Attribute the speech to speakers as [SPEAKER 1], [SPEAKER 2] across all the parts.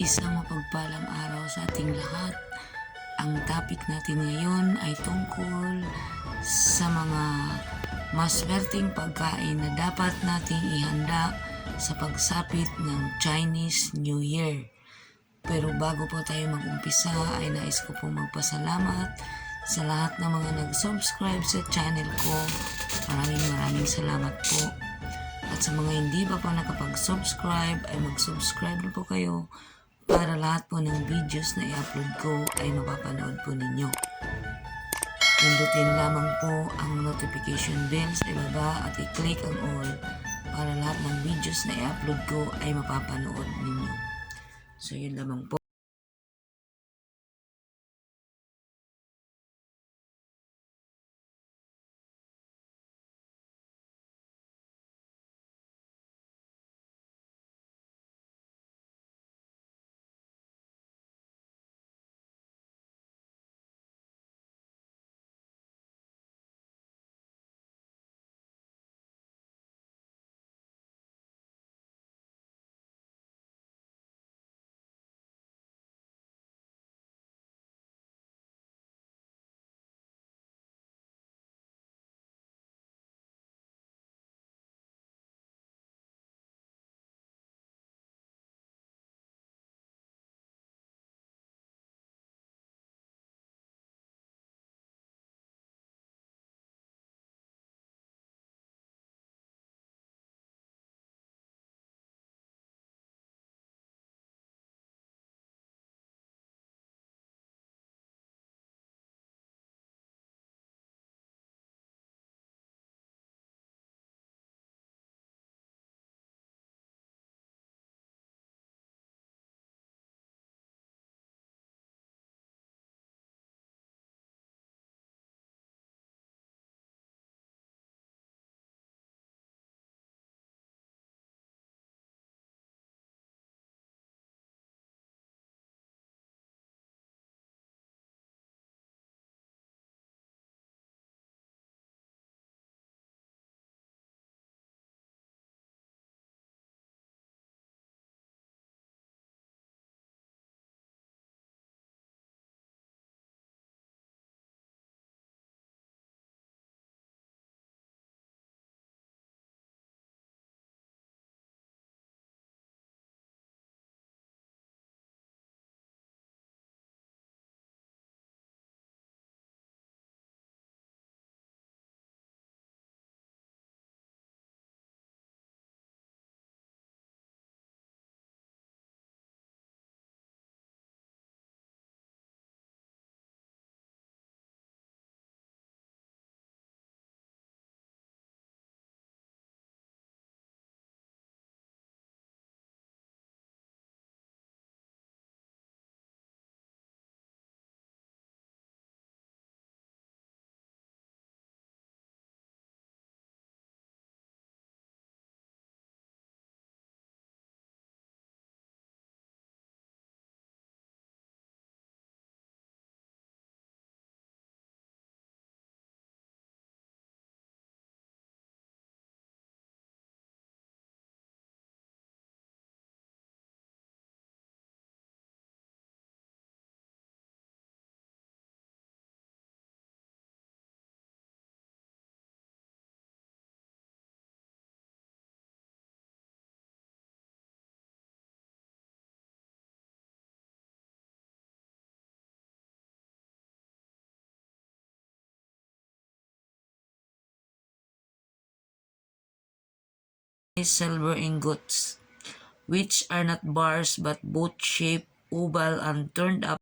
[SPEAKER 1] Isang mapagpalang araw sa ating lahat. Ang topic natin ngayon ay tungkol sa mga maswerteng pagkain na dapat nating ihanda sa pagsapit ng Chinese New Year. Pero bago po tayo mag-umpisa ay nais ko pong magpasalamat sa lahat ng mga nag-subscribe sa channel ko. Maraming salamat po. At sa mga hindi pa po nakapag-subscribe ay mag-subscribe na po kayo para lahat po ng videos na i-upload ko ay mapapanood po ninyo. Pindutin lamang po ang notification bell sa ibaba at i-click ang all para lahat ng videos na i-upload ko ay mapapanood ninyo. So yun lamang po. Silver ingots, which are not bars but both shaped oval and turned up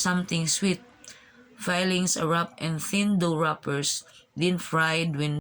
[SPEAKER 1] something sweet. Fillings are wrapped in thin dough wrappers, then fried when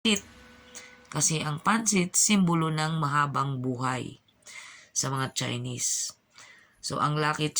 [SPEAKER 1] pansit. Kasi ang pansit, simbolo ng mahabang buhay sa mga Chinese. So, ang Lucky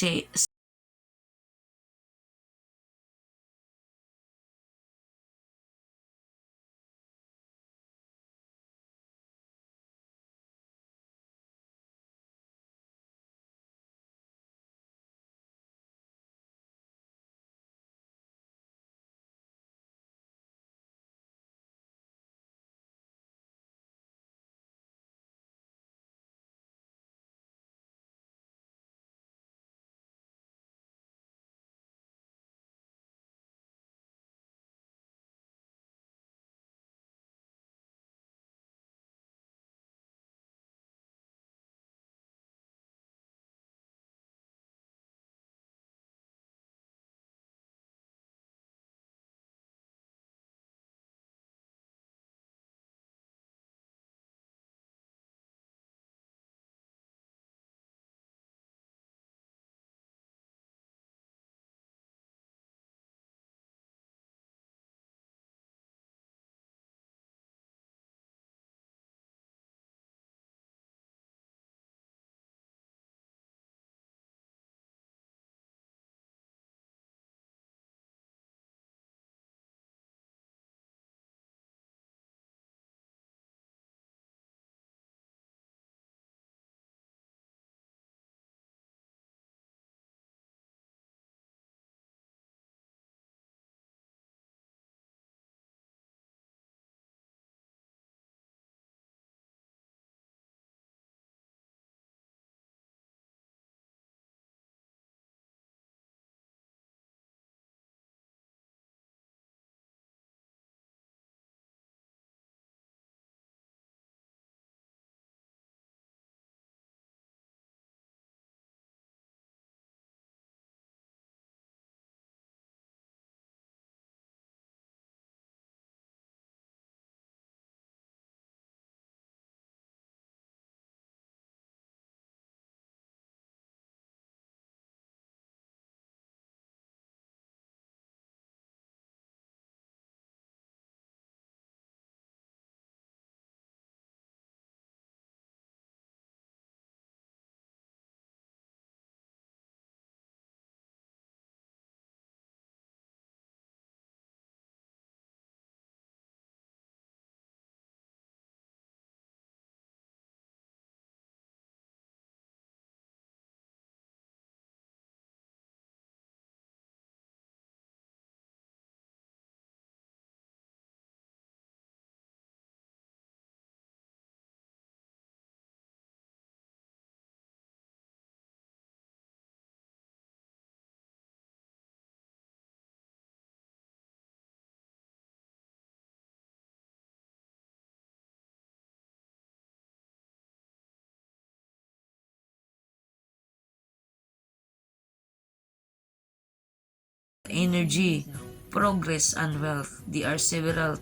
[SPEAKER 1] energy, progress, and wealth. There are several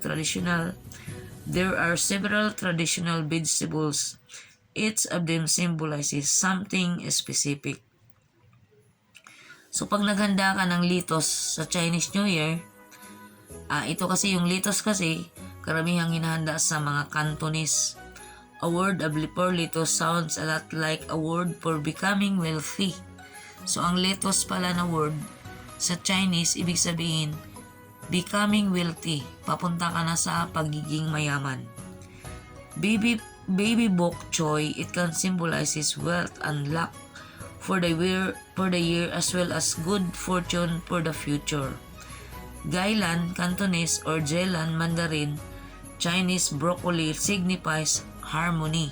[SPEAKER 1] traditional vegetables. Each of them symbolizes something specific. So, pag naghanda ka ng litos sa Chinese New Year, ito kasi yung litos kasi, karamihang hinahanda sa mga Cantonese. A word of litos sounds a lot like a word for becoming wealthy. So, ang litos pala na word sa Chinese, ibig sabihin, becoming wealthy. Papunta ka na sa pagiging mayaman. Baby bok choy, it can symbolizes wealth and luck for the year as well as good fortune for the future. Gailan, Cantonese, or Jelan, Mandarin, Chinese broccoli signifies harmony.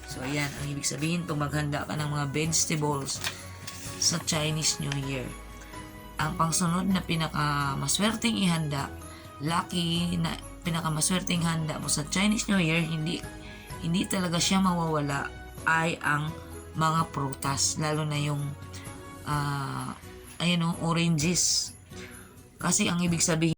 [SPEAKER 1] So, ayan, ang ibig sabihin pag maghanda ka ng mga vegetables sa Chinese New Year. Ang pangsunod na pinakamaswerteng ihanda, lucky na pinakamaswerteng handa mo sa Chinese New Year, hindi talaga siya mawawala, ay ang mga prutas, lalo na yung oranges. Kasi ang ibig sabihin